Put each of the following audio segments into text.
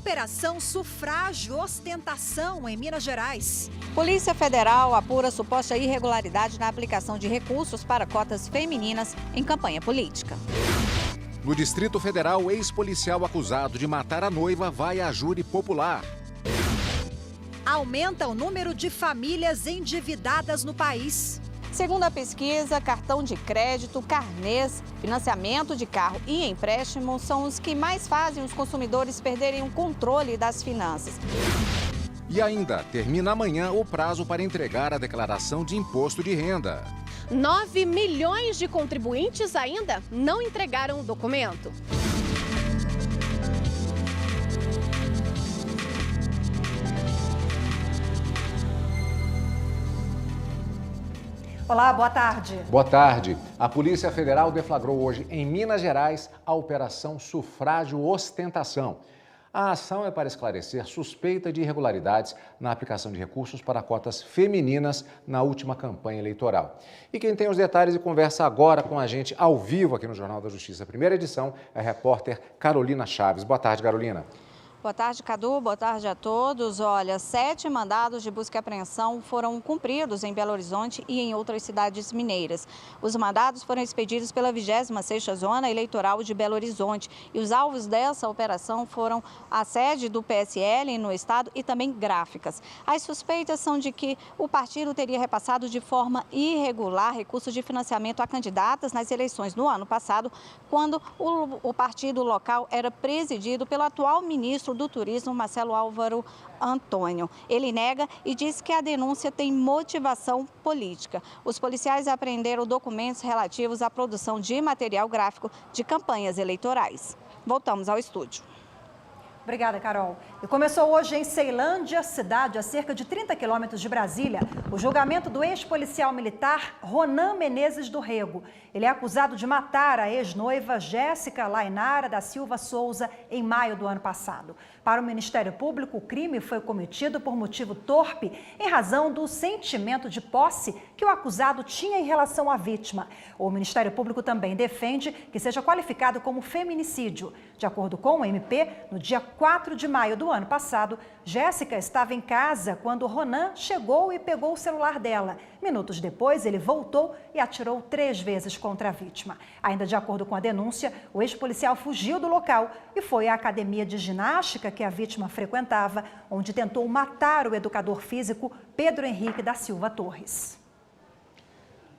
Operação Sufrágio Ostentação em Minas Gerais. Polícia Federal apura suposta irregularidade na aplicação de recursos para cotas femininas em campanha política. No Distrito Federal, ex-policial acusado de matar a noiva vai à júri popular. Aumenta o número de famílias endividadas no país. Segundo a pesquisa, cartão de crédito, carnês, financiamento de carro e empréstimo são os que mais fazem os consumidores perderem o controle das finanças. E ainda, termina amanhã o prazo para entregar a declaração de imposto de renda. 9 milhões de contribuintes ainda não entregaram o documento. Olá, boa tarde. Boa tarde. A Polícia Federal deflagrou hoje em Minas Gerais a Operação Sufrágio Ostentação. A ação é para esclarecer suspeita de irregularidades na aplicação de recursos para cotas femininas na última campanha eleitoral. E quem tem os detalhes e conversa agora com a gente ao vivo aqui no Jornal da Justiça, primeira edição, é a repórter Carolina Chaves. Boa tarde, Carolina. Boa tarde, Cadu. Boa tarde a todos. Olha, 7 mandados de busca e apreensão foram cumpridos em Belo Horizonte e em outras cidades mineiras. Os mandados foram expedidos pela 26ª Zona Eleitoral de Belo Horizonte e os alvos dessa operação foram a sede do PSL no estado e também gráficas. As suspeitas são de que o partido teria repassado de forma irregular recursos de financiamento a candidatas nas eleições no ano passado, quando o partido local era presidido pelo atual ministro do Turismo, Marcelo Álvaro Antônio. Ele nega e diz que a denúncia tem motivação política. Os policiais apreenderam documentos relativos à produção de material gráfico de campanhas eleitorais. Voltamos ao estúdio. Obrigada, Carol. E começou hoje em Ceilândia, cidade a cerca de 30 quilômetros de Brasília, o julgamento do ex-policial militar Ronan Menezes do Rego. Ele é acusado de matar a ex-noiva Jéssica Lainara da Silva Souza em maio do ano passado. Para o Ministério Público, o crime foi cometido por motivo torpe em razão do sentimento de posse que o acusado tinha em relação à vítima. O Ministério Público também defende que seja qualificado como feminicídio. De acordo com o MP, no dia 4 de maio do ano passado, Jéssica estava em casa quando Ronan chegou e pegou o celular dela. Minutos depois, ele voltou e atirou 3 vezes contra a vítima. Ainda de acordo com a denúncia, o ex-policial fugiu do local e foi à academia de ginástica que a vítima frequentava, onde tentou matar o educador físico Pedro Henrique da Silva Torres.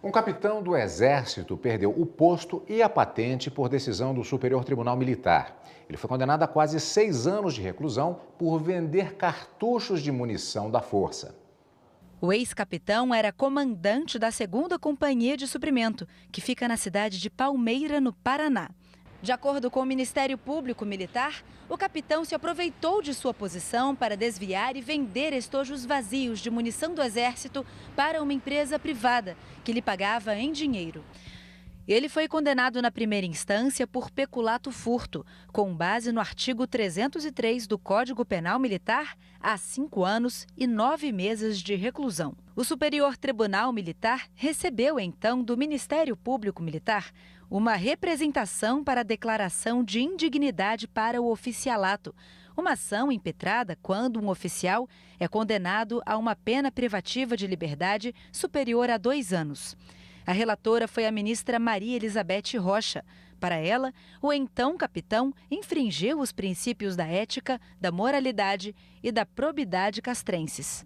Um capitão do Exército perdeu o posto e a patente por decisão do Superior Tribunal Militar. Ele foi condenado a quase 6 anos de reclusão por vender cartuchos de munição da Força. O ex-capitão era comandante da 2ª Companhia de Suprimento, que fica na cidade de Palmeira, no Paraná. De acordo com o Ministério Público Militar, o capitão se aproveitou de sua posição para desviar e vender estojos vazios de munição do Exército para uma empresa privada, que lhe pagava em dinheiro. Ele foi condenado na primeira instância por peculato furto, com base no artigo 303 do Código Penal Militar, a 5 anos e 9 meses de reclusão. O Superior Tribunal Militar recebeu, então, do Ministério Público Militar uma representação para a declaração de indignidade para o oficialato, uma ação impetrada quando um oficial é condenado a uma pena privativa de liberdade superior a 2 anos. A relatora foi a ministra Maria Elizabeth Rocha. Para ela, o então capitão infringiu os princípios da ética, da moralidade e da probidade castrenses.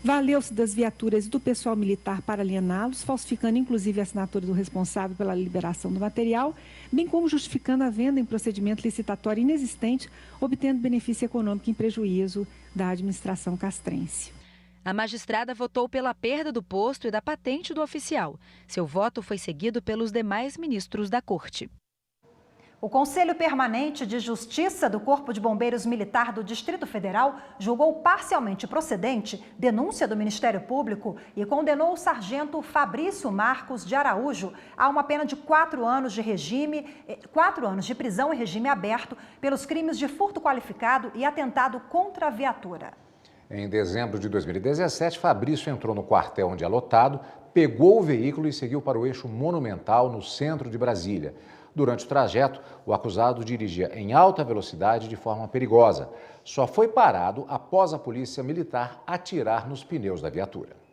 Valeu-se das viaturas e do pessoal militar para aliená-los, falsificando inclusive a assinatura do responsável pela liberação do material, bem como justificando a venda em procedimento licitatório inexistente, obtendo benefício econômico em prejuízo da administração castrense. A magistrada votou pela perda do posto e da patente do oficial. Seu voto foi seguido pelos demais ministros da Corte. O Conselho Permanente de Justiça do Corpo de Bombeiros Militar do Distrito Federal julgou parcialmente procedente denúncia do Ministério Público e condenou o sargento Fabrício Marcos de Araújo a uma pena de 4 anos de prisão em regime aberto pelos crimes de furto qualificado e atentado contra a viatura. Em dezembro de 2017, Fabrício entrou no quartel onde é lotado, pegou o veículo e seguiu para o eixo Monumental, no centro de Brasília. Durante o trajeto, o acusado dirigia em alta velocidade de forma perigosa. Só foi parado após a polícia militar atirar nos pneus da viatura.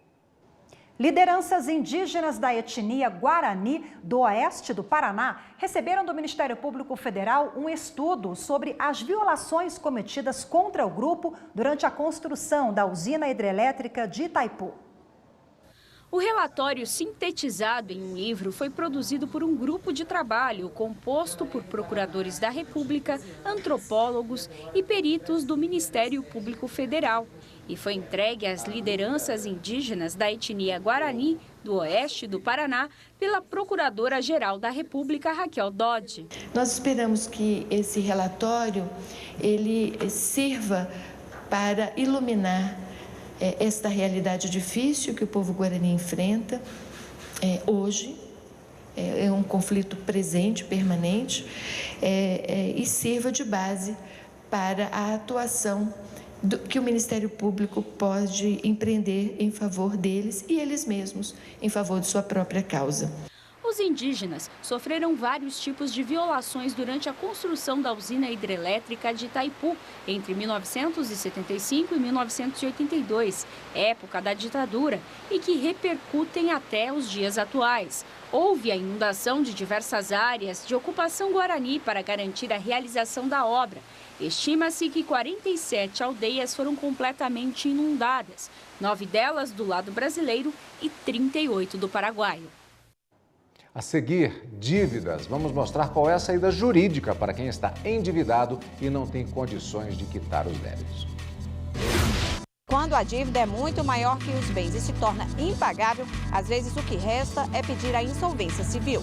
Lideranças indígenas da etnia Guarani do oeste do Paraná receberam do Ministério Público Federal um estudo sobre as violações cometidas contra o grupo durante a construção da usina hidrelétrica de Itaipu. O relatório sintetizado em um livro foi produzido por um grupo de trabalho composto por procuradores da República, antropólogos e peritos do Ministério Público Federal e foi entregue às lideranças indígenas da etnia Guarani do oeste do Paraná pela Procuradora-Geral da República, Raquel Dodge. Nós esperamos que esse relatório ele sirva para iluminar esta realidade difícil que o povo guarani enfrenta hoje, é um conflito presente, permanente, e sirva de base para a atuação que o Ministério Público pode empreender em favor deles e eles mesmos, em favor de sua própria causa. Os indígenas sofreram vários tipos de violações durante a construção da usina hidrelétrica de Itaipu, entre 1975 e 1982, época da ditadura, e que repercutem até os dias atuais. Houve a inundação de diversas áreas de ocupação guarani para garantir a realização da obra. Estima-se que 47 aldeias foram completamente inundadas, 9 delas do lado brasileiro e 38 do paraguaio. A seguir, dívidas. Vamos mostrar qual é a saída jurídica para quem está endividado e não tem condições de quitar os débitos. Quando a dívida é muito maior que os bens e se torna impagável, às vezes o que resta é pedir a insolvência civil.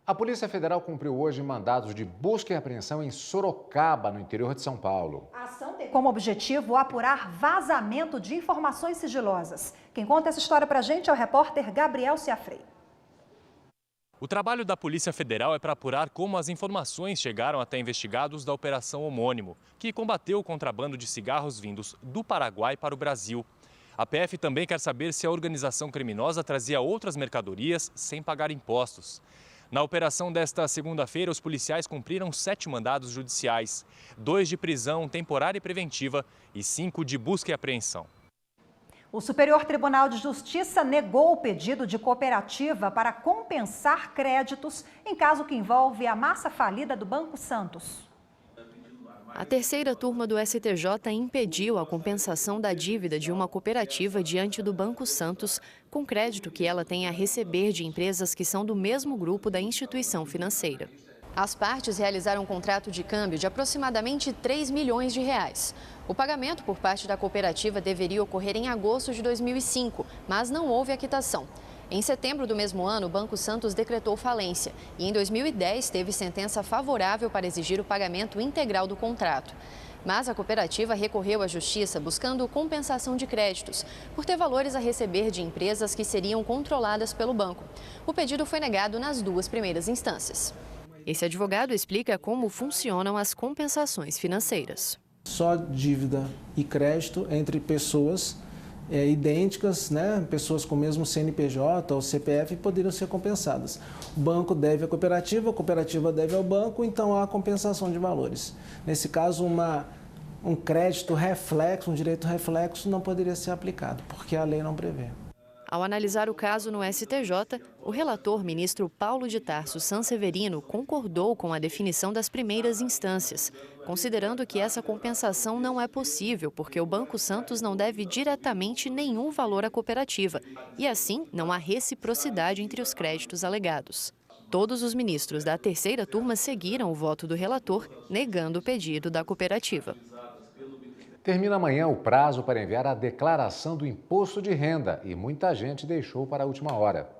A Polícia Federal cumpriu hoje mandados de busca e apreensão em Sorocaba, no interior de São Paulo. A ação tem como objetivo apurar vazamento de informações sigilosas. Quem conta essa história pra gente é o repórter Gabriel Ciafrei. O trabalho da Polícia Federal é para apurar como as informações chegaram até investigados da Operação Homônimo, que combateu o contrabando de cigarros vindos do Paraguai para o Brasil. A PF também quer saber se a organização criminosa trazia outras mercadorias sem pagar impostos. Na operação desta segunda-feira, os policiais cumpriram 7 mandados judiciais, 2 de prisão temporária e preventiva e 5 de busca e apreensão. O Superior Tribunal de Justiça negou o pedido de cooperativa para compensar créditos em caso que envolve a massa falida do Banco Santos. A terceira turma do STJ impediu a compensação da dívida de uma cooperativa diante do Banco Santos, com crédito que ela tem a receber de empresas que são do mesmo grupo da instituição financeira. As partes realizaram um contrato de câmbio de aproximadamente 3 milhões de reais. O pagamento por parte da cooperativa deveria ocorrer em agosto de 2005, mas não houve a quitação. Em setembro do mesmo ano, o Banco Santos decretou falência e em 2010 teve sentença favorável para exigir o pagamento integral do contrato. Mas a cooperativa recorreu à Justiça buscando compensação de créditos por ter valores a receber de empresas que seriam controladas pelo banco. O pedido foi negado nas 2 primeiras instâncias. Esse advogado explica como funcionam as compensações financeiras. Só dívida e crédito entre pessoas idênticas, pessoas com o mesmo CNPJ ou CPF poderiam ser compensadas. O banco deve à cooperativa, a cooperativa deve ao banco, então há compensação de valores. Nesse caso, um crédito reflexo, um direito reflexo não poderia ser aplicado, porque a lei não prevê. Ao analisar o caso no STJ, o relator, ministro Paulo de Tarso Sanseverino, concordou com a definição das primeiras instâncias, considerando que essa compensação não é possível porque o Banco Santos não deve diretamente nenhum valor à cooperativa e, assim, não há reciprocidade entre os créditos alegados. Todos os ministros da terceira turma seguiram o voto do relator, negando o pedido da cooperativa. Termina amanhã o prazo para enviar a declaração do imposto de renda e muita gente deixou para a última hora.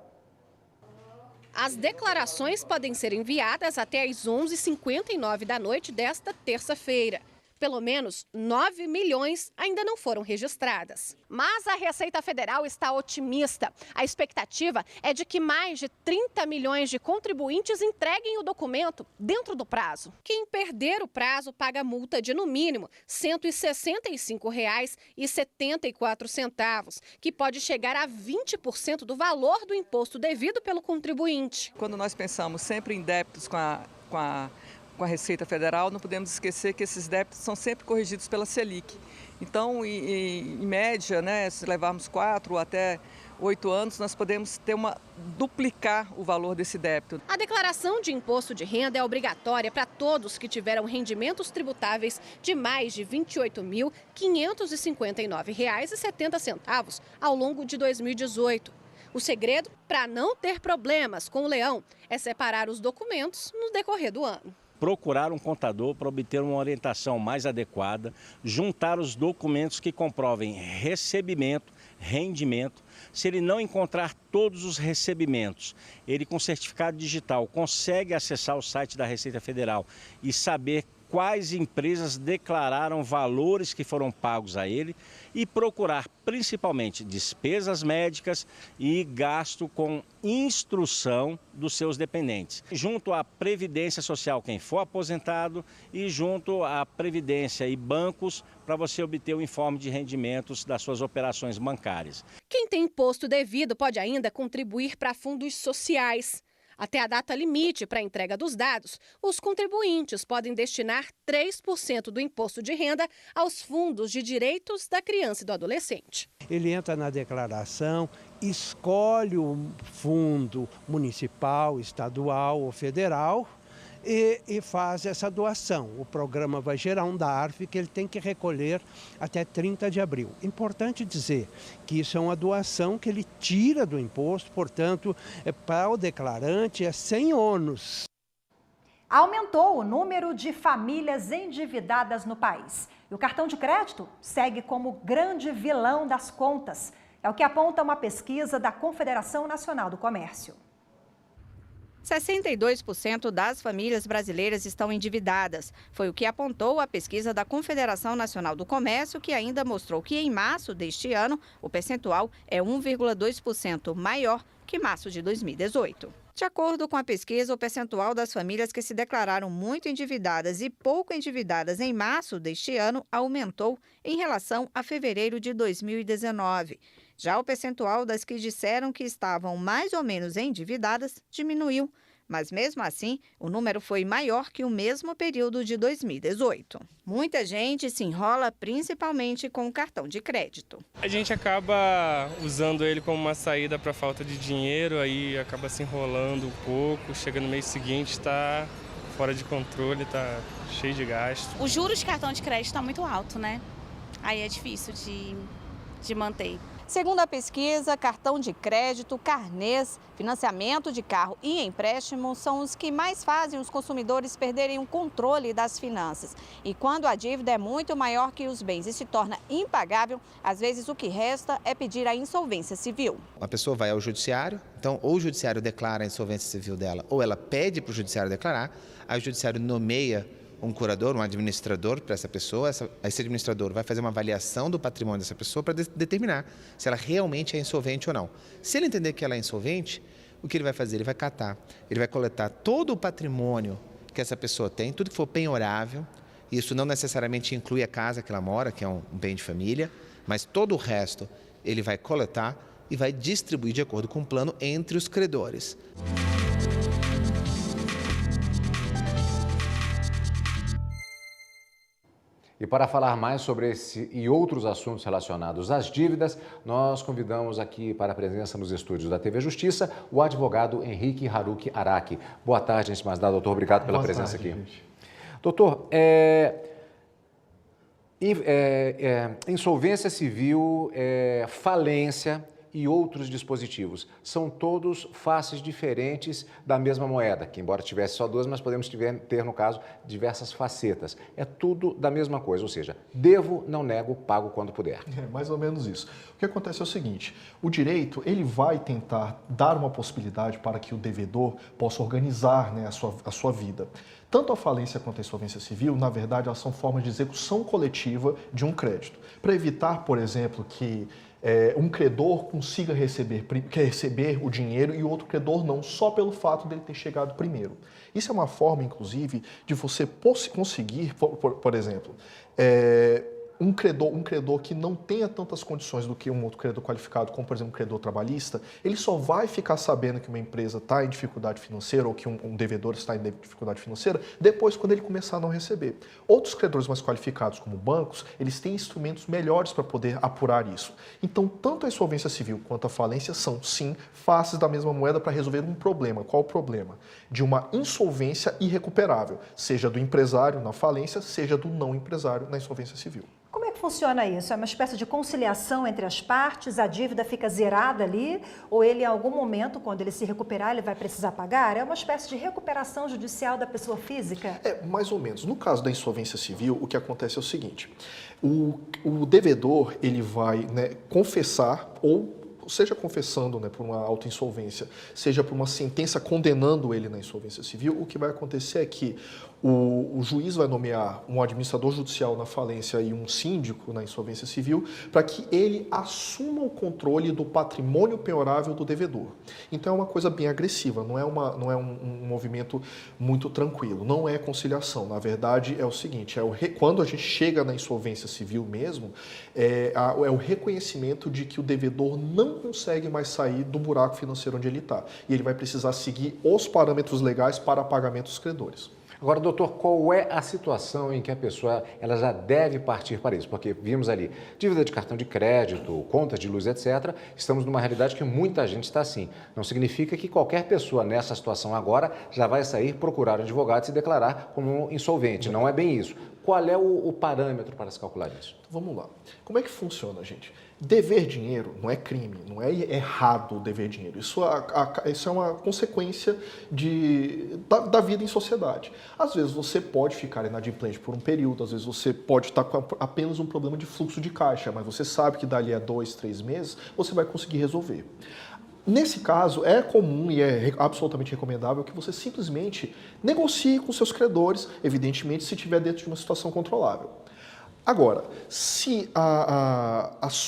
As declarações podem ser enviadas até às 11h59 da noite desta terça-feira. Pelo menos 9 milhões ainda não foram registradas. Mas a Receita Federal está otimista. A expectativa é de que mais de 30 milhões de contribuintes entreguem o documento dentro do prazo. Quem perder o prazo paga multa de, no mínimo, R$ 165,74, que pode chegar a 20% do valor do imposto devido pelo contribuinte. Quando nós pensamos sempre em débitos com a Receita Federal, não podemos esquecer que esses débitos são sempre corrigidos pela Selic. Então, em média, né, se levarmos 4 ou até 8 anos, nós podemos duplicar o valor desse débito. A declaração de imposto de renda é obrigatória para todos que tiveram rendimentos tributáveis de mais de R$ 28.559,70 ao longo de 2018. O segredo, para não ter problemas com o leão, é separar os documentos no decorrer do ano. Procurar um contador para obter uma orientação mais adequada, juntar os documentos que comprovem recebimento, rendimento. Se ele não encontrar todos os recebimentos, ele com certificado digital consegue acessar o site da Receita Federal e saber quais empresas declararam valores que foram pagos a ele e procurar principalmente despesas médicas e gasto com instrução dos seus dependentes. Junto à Previdência Social, quem for aposentado, e junto à Previdência e bancos para você obter o informe de rendimentos das suas operações bancárias. Quem tem imposto devido pode ainda contribuir para fundos sociais. Até a data limite para a entrega dos dados, os contribuintes podem destinar 3% do imposto de renda aos fundos de direitos da criança e do adolescente. Ele entra na declaração, escolhe o fundo municipal, estadual ou federal e faz essa doação. O programa vai gerar um DARF que ele tem que recolher até 30 de abril. Importante dizer que isso é uma doação que ele tira do imposto, portanto, para o declarante é sem ônus. Aumentou o número de famílias endividadas no país. E o cartão de crédito segue como grande vilão das contas. É o que aponta uma pesquisa da Confederação Nacional do Comércio. 62% das famílias brasileiras estão endividadas. Foi o que apontou a pesquisa da Confederação Nacional do Comércio, que ainda mostrou que em março deste ano o percentual é 1,2% maior que março de 2018. De acordo com a pesquisa, o percentual das famílias que se declararam muito endividadas e pouco endividadas em março deste ano aumentou em relação a fevereiro de 2019. Já o percentual das que disseram que estavam mais ou menos endividadas diminuiu, mas mesmo assim o número foi maior que o mesmo período de 2018. Muita gente se enrola principalmente com o cartão de crédito. A gente acaba usando ele como uma saída para falta de dinheiro, aí acaba se enrolando um pouco, chega no mês seguinte está fora de controle, está cheio de gasto. O juros de cartão de crédito está muito alto, né? Aí é difícil de manter. Segundo a pesquisa, cartão de crédito, carnês, financiamento de carro e empréstimo são os que mais fazem os consumidores perderem o controle das finanças. E quando a dívida é muito maior que os bens e se torna impagável, às vezes o que resta é pedir a insolvência civil. A pessoa vai ao judiciário, então ou o judiciário declara a insolvência civil dela, ou ela pede para o judiciário declarar, aí o judiciário nomeia um curador, um administrador para essa pessoa. Esse administrador vai fazer uma avaliação do patrimônio dessa pessoa para determinar se ela realmente é insolvente ou não. Se ele entender que ela é insolvente, o que ele vai fazer? Ele vai catar, ele vai coletar todo o patrimônio que essa pessoa tem, tudo que for penhorável. Isso não necessariamente inclui a casa que ela mora, que é um bem de família, mas todo o resto ele vai coletar e vai distribuir de acordo com o plano entre os credores. E para falar mais sobre esse e outros assuntos relacionados às dívidas, nós convidamos aqui para a presença nos estúdios da TV Justiça o advogado Henrique Haruki Araki. Boa tarde, antes de mais nada, doutor. Obrigado pela presença aqui. Gente. Doutor, insolvência civil, falência e outros dispositivos, são todos faces diferentes da mesma moeda, que embora tivesse só duas, mas podemos ter, no caso, diversas facetas. É tudo da mesma coisa, ou seja, devo, não nego, pago quando puder. É mais ou menos isso. O que acontece é o seguinte, o direito ele vai tentar dar uma possibilidade para que o devedor possa organizar, né, a sua vida. Tanto a falência quanto a insolvência civil, na verdade, elas são formas de execução coletiva de um crédito. Para evitar, por exemplo, que um credor consiga receber o dinheiro e o outro credor não, só pelo fato dele ter chegado primeiro. Isso é uma forma, inclusive, de você conseguir, por exemplo, um credor que não tenha tantas condições do que um outro credor qualificado, como, por exemplo, um credor trabalhista, ele só vai ficar sabendo que uma empresa está em dificuldade financeira ou que um devedor está em dificuldade financeira depois, quando ele começar a não receber. Outros credores mais qualificados, como bancos, eles têm instrumentos melhores para poder apurar isso. Então, tanto a insolvência civil quanto a falência são, sim, faces da mesma moeda para resolver um problema. Qual o problema? De uma insolvência irrecuperável, seja do empresário na falência, seja do não empresário na insolvência civil. Como é que funciona isso? É uma espécie de conciliação entre as partes? A dívida fica zerada ali? Ou ele, em algum momento, quando ele se recuperar, ele vai precisar pagar? É uma espécie de recuperação judicial da pessoa física? Mais ou menos. No caso da insolvência civil, o que acontece é o seguinte. O devedor, ele vai confessar seja confessando por uma autoinsolvência, seja por uma sentença condenando ele na insolvência civil, o que vai acontecer é que o juiz vai nomear um administrador judicial na falência e um síndico na insolvência civil para que ele assuma o controle do patrimônio penhorável do devedor. Então é uma coisa bem agressiva, não é um movimento muito tranquilo, não é conciliação. Na verdade é o seguinte, quando a gente chega na insolvência civil mesmo, é o reconhecimento de que o devedor não consegue mais sair do buraco financeiro onde ele está. E ele vai precisar seguir os parâmetros legais para pagamento dos credores. Agora, doutor, qual é a situação em que a pessoa ela já deve partir para isso? Porque vimos ali dívida de cartão de crédito, contas de luz, etc. Estamos numa realidade que muita gente está assim. Não significa que qualquer pessoa nessa situação agora já vai sair procurar um advogado e se declarar como insolvente. Não é bem isso. Qual é o parâmetro para se calcular isso? Vamos lá. Como é que funciona, gente? Dever dinheiro não é crime, não é errado dever dinheiro. Isso é uma consequência da vida em sociedade. Às vezes você pode ficar inadimplente por um período, às vezes você pode estar com apenas um problema de fluxo de caixa, mas você sabe que dali a 2, 3 meses você vai conseguir resolver. Nesse caso, é comum e é absolutamente recomendável que você simplesmente negocie com seus credores, evidentemente, se estiver dentro de uma situação controlável. Agora, se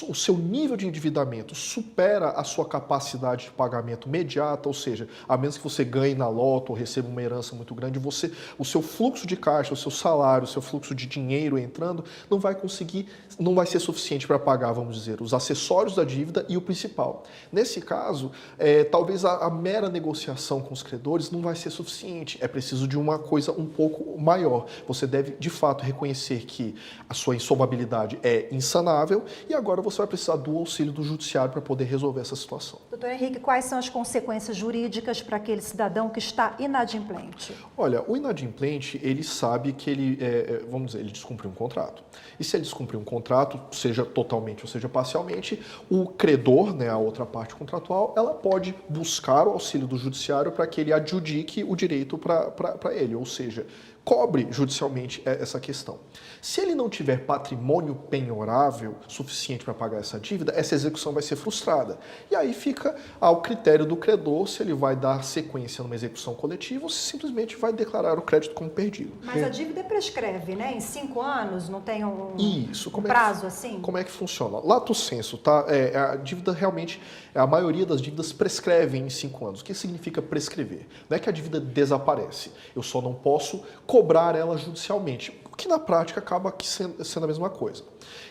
o seu nível de endividamento supera a sua capacidade de pagamento imediata, ou seja, a menos que você ganhe na loto ou receba uma herança muito grande, o seu fluxo de caixa, o seu salário, o seu fluxo de dinheiro entrando, não vai ser suficiente para pagar, vamos dizer, os acessórios da dívida e o principal. Nesse caso, talvez a mera negociação com os credores não vai ser suficiente. É preciso de uma coisa um pouco maior. Você deve, de fato, reconhecer que a sua insolvabilidade é insanável e agora você vai precisar do auxílio do judiciário para poder resolver essa situação. Doutor Henrique, quais são as consequências jurídicas para aquele cidadão que está inadimplente? Olha, o inadimplente, ele sabe que ele descumpriu um contrato. E se ele descumprir um contrato, seja totalmente ou seja parcialmente, o credor, a outra parte contratual, ela pode buscar o auxílio do judiciário para que ele adjudique o direito para ele, ou seja, cobre judicialmente essa questão. Se ele não tiver patrimônio penhorável suficiente para pagar essa dívida, essa execução vai ser frustrada. E aí fica ao critério do credor se ele vai dar sequência numa execução coletiva ou se simplesmente vai declarar o crédito como perdido. Mas a dívida prescreve, né? Em 5 anos não tem um prazo assim? Como é que funciona? Lato sensu, tá? A dívida realmente, a maioria das dívidas prescrevem em 5 anos. O que significa prescrever? Não é que a dívida desaparece. Eu só não posso cobrar ela judicialmente, o que na prática acaba sendo a mesma coisa.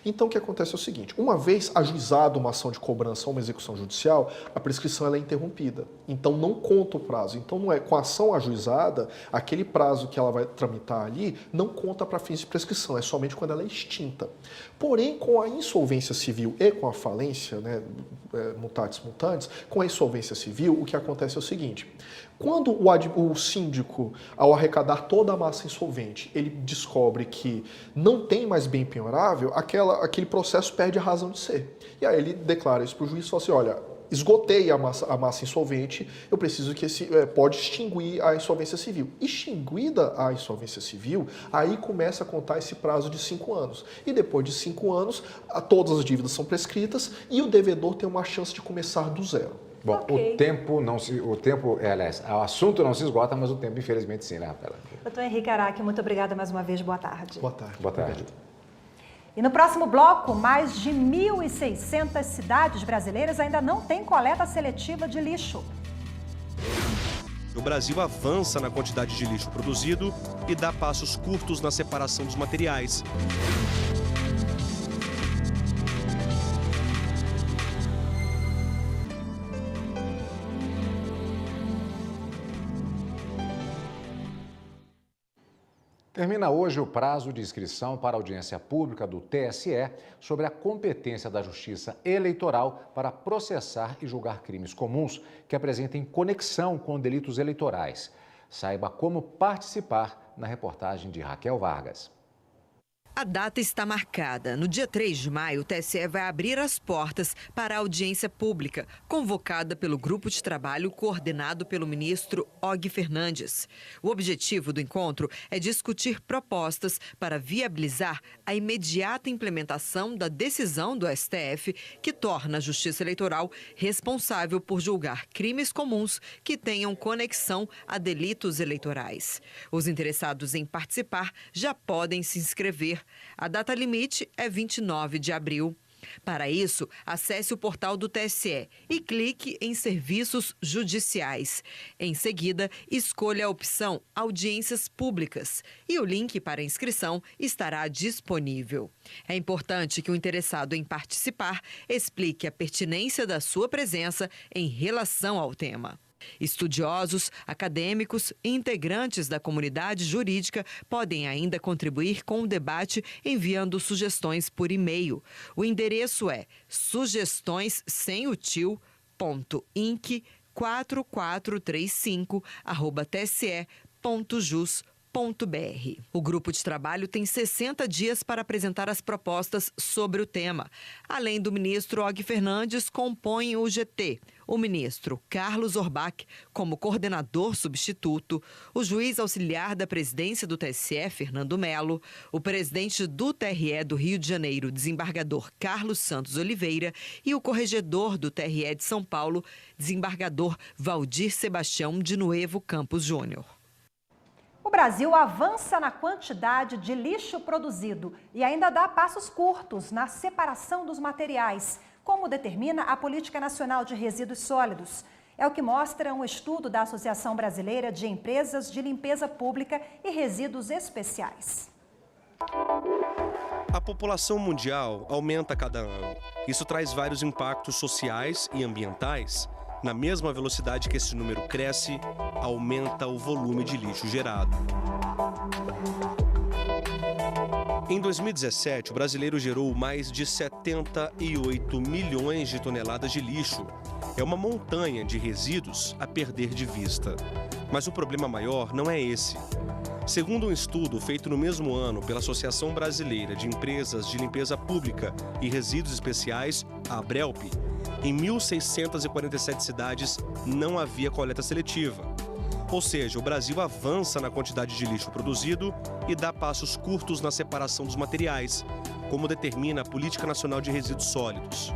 Então o que acontece é o seguinte, uma vez ajuizada uma ação de cobrança ou uma execução judicial, a prescrição ela é interrompida, então não conta o prazo. Então não é com a ação ajuizada, aquele prazo que ela vai tramitar ali não conta para fins de prescrição, é somente quando ela é extinta. Porém, com a insolvência civil e com a falência, mutatis mutandis, com a insolvência civil, o que acontece é o seguinte, quando o síndico, ao arrecadar toda a massa insolvente, ele descobre que não tem mais bem penhorável, aquele processo perde a razão de ser. E aí ele declara isso para o juiz e fala assim, olha, esgotei a massa insolvente, eu preciso que pode extinguir a insolvência civil. Extinguida a insolvência civil, aí começa a contar esse prazo de 5 anos. E depois de 5 anos, todas as dívidas são prescritas e o devedor tem uma chance de começar do zero. Bom, okay. O assunto não se esgota, mas o tempo, infelizmente, sim, né, Rafaela? Doutor Henrique Araque, muito obrigada mais uma vez. Boa tarde. Boa tarde. Boa tarde. E no próximo bloco, mais de 1.600 cidades brasileiras ainda não têm coleta seletiva de lixo. O Brasil avança na quantidade de lixo produzido e dá passos curtos na separação dos materiais. Termina hoje o prazo de inscrição para a audiência pública do TSE sobre a competência da Justiça Eleitoral para processar e julgar crimes comuns que apresentem conexão com delitos eleitorais. Saiba como participar na reportagem de Raquel Vargas. A data está marcada. No dia 3 de maio, o TSE vai abrir as portas para a audiência pública, convocada pelo grupo de trabalho coordenado pelo ministro Og Fernandes. O objetivo do encontro é discutir propostas para viabilizar a imediata implementação da decisão do STF que torna a Justiça Eleitoral responsável por julgar crimes comuns que tenham conexão a delitos eleitorais. Os interessados em participar já podem se inscrever. A data limite é 29 de abril. Para isso, acesse o portal do TSE e clique em Serviços Judiciais. Em seguida, escolha a opção Audiências Públicas e o link para inscrição estará disponível. É importante que o interessado em participar explique a pertinência da sua presença em relação ao tema. Estudiosos, acadêmicos e integrantes da comunidade jurídica podem ainda contribuir com o debate enviando sugestões por e-mail. O endereço é sugestões@tse.jus.br. O grupo de trabalho tem 60 dias para apresentar as propostas sobre o tema. Além do ministro Og Fernandes, compõem o GT o ministro Carlos Orbach como coordenador substituto, o juiz auxiliar da presidência do TSE, Fernando Melo, o presidente do TRE do Rio de Janeiro, desembargador Carlos Santos Oliveira, e o corregedor do TRE de São Paulo, desembargador Valdir Sebastião de Nuevo Campos Júnior. O Brasil avança na quantidade de lixo produzido e ainda dá passos curtos na separação dos materiais, como determina a Política Nacional de Resíduos Sólidos. É o que mostra um estudo da Associação Brasileira de Empresas de Limpeza Pública e Resíduos Especiais. A população mundial aumenta a cada ano. Isso traz vários impactos sociais e ambientais. Na mesma velocidade que esse número cresce, aumenta o volume de lixo gerado. Em 2017, o brasileiro gerou mais de 78 milhões de toneladas de lixo. É uma montanha de resíduos a perder de vista. Mas o problema maior não é esse. Segundo um estudo feito no mesmo ano pela Associação Brasileira de Empresas de Limpeza Pública e Resíduos Especiais, a ABRELP, em 1.647 cidades não havia coleta seletiva. Ou seja, o Brasil avança na quantidade de lixo produzido e dá passos curtos na separação dos materiais, como determina a Política Nacional de Resíduos Sólidos.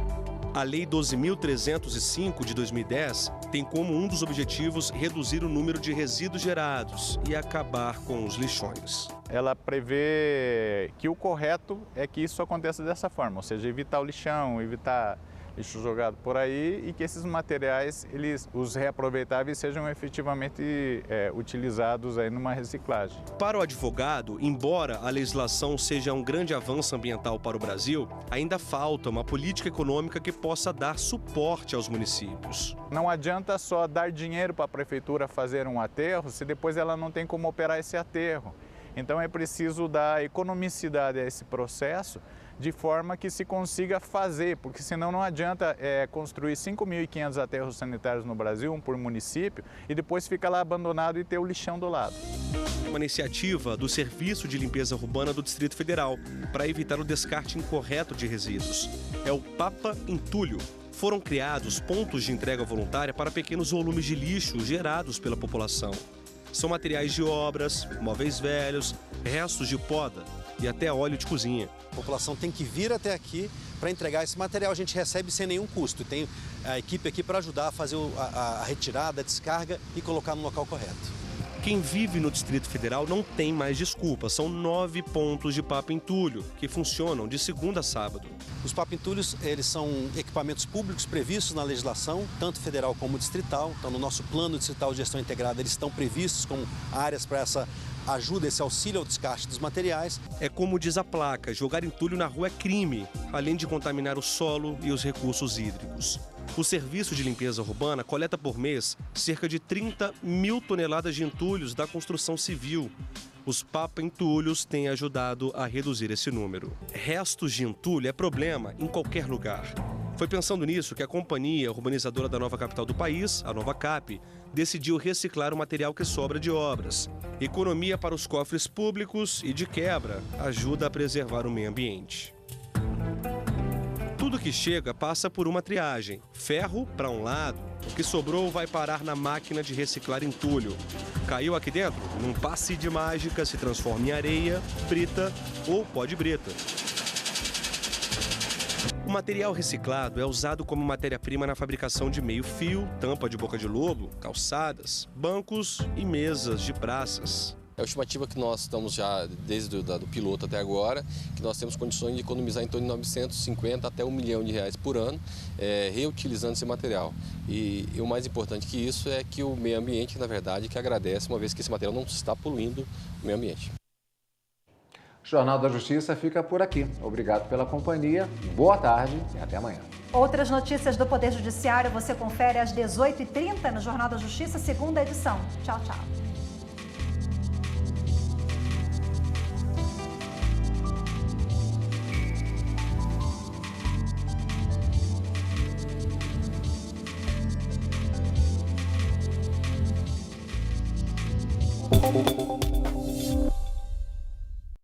A Lei 12.305 de 2010 tem como um dos objetivos reduzir o número de resíduos gerados e acabar com os lixões. Ela prevê que o correto é que isso aconteça dessa forma, ou seja, evitar o lixão, evitar lixo jogado por aí e que esses materiais, os reaproveitáveis, sejam efetivamente utilizados aí numa reciclagem. Para o advogado, embora a legislação seja um grande avanço ambiental para o Brasil, ainda falta uma política econômica que possa dar suporte aos municípios. Não adianta só dar dinheiro para a prefeitura fazer um aterro se depois ela não tem como operar esse aterro. Então é preciso dar economicidade a esse processo, de forma que se consiga fazer, porque senão não adianta construir 5.500 aterros sanitários no Brasil, um por município, e depois fica lá abandonado e ter o lixão do lado. Uma iniciativa do Serviço de Limpeza Urbana do Distrito Federal para evitar o descarte incorreto de resíduos. É o Papa Entulho. Foram criados pontos de entrega voluntária para pequenos volumes de lixo gerados pela população. São materiais de obras, móveis velhos, restos de poda. e até óleo de cozinha. A população tem que vir até aqui para entregar esse material. A gente recebe sem nenhum custo. Tem a equipe aqui para ajudar a fazer a retirada, a descarga e colocar no local correto. Quem vive no Distrito Federal não tem mais desculpa. São 9 pontos de papa-entulho, que funcionam de segunda a sábado. Os papa-entulhos, eles são equipamentos públicos previstos na legislação, tanto federal como distrital. Então, no nosso plano distrital de gestão integrada, eles estão previstos como áreas para essa ajuda, esse auxílio ao descarte dos materiais. É como diz a placa, jogar entulho na rua é crime, além de contaminar o solo e os recursos hídricos. O Serviço de Limpeza Urbana coleta por mês cerca de 30 mil toneladas de entulhos da construção civil. Os papa-entulhos têm ajudado a reduzir esse número. Restos de entulho é problema em qualquer lugar. Foi pensando nisso que a companhia urbanizadora da nova capital do país, a Nova Cap, decidiu reciclar o material que sobra de obras. Economia para os cofres públicos e, de quebra, ajuda a preservar o meio ambiente. Tudo que chega passa por uma triagem. Ferro para um lado, o que sobrou vai parar na máquina de reciclar entulho. Caiu aqui dentro? Num passe de mágica se transforma em areia, brita ou pó de brita. O material reciclado é usado como matéria-prima na fabricação de meio-fio, tampa de boca de lobo, calçadas, bancos e mesas de praças. É a estimativa que nós estamos já, desde do piloto até agora, que nós temos condições de economizar em torno de 950 até R$1 milhão por ano, reutilizando esse material. E o mais importante que isso é que o meio ambiente, na verdade, que agradece, uma vez que esse material não está poluindo o meio ambiente. O Jornal da Justiça fica por aqui. Obrigado pela companhia, boa tarde e até amanhã. Outras notícias do Poder Judiciário você confere às 18h30 no Jornal da Justiça, segunda edição. Tchau, tchau. Thank you.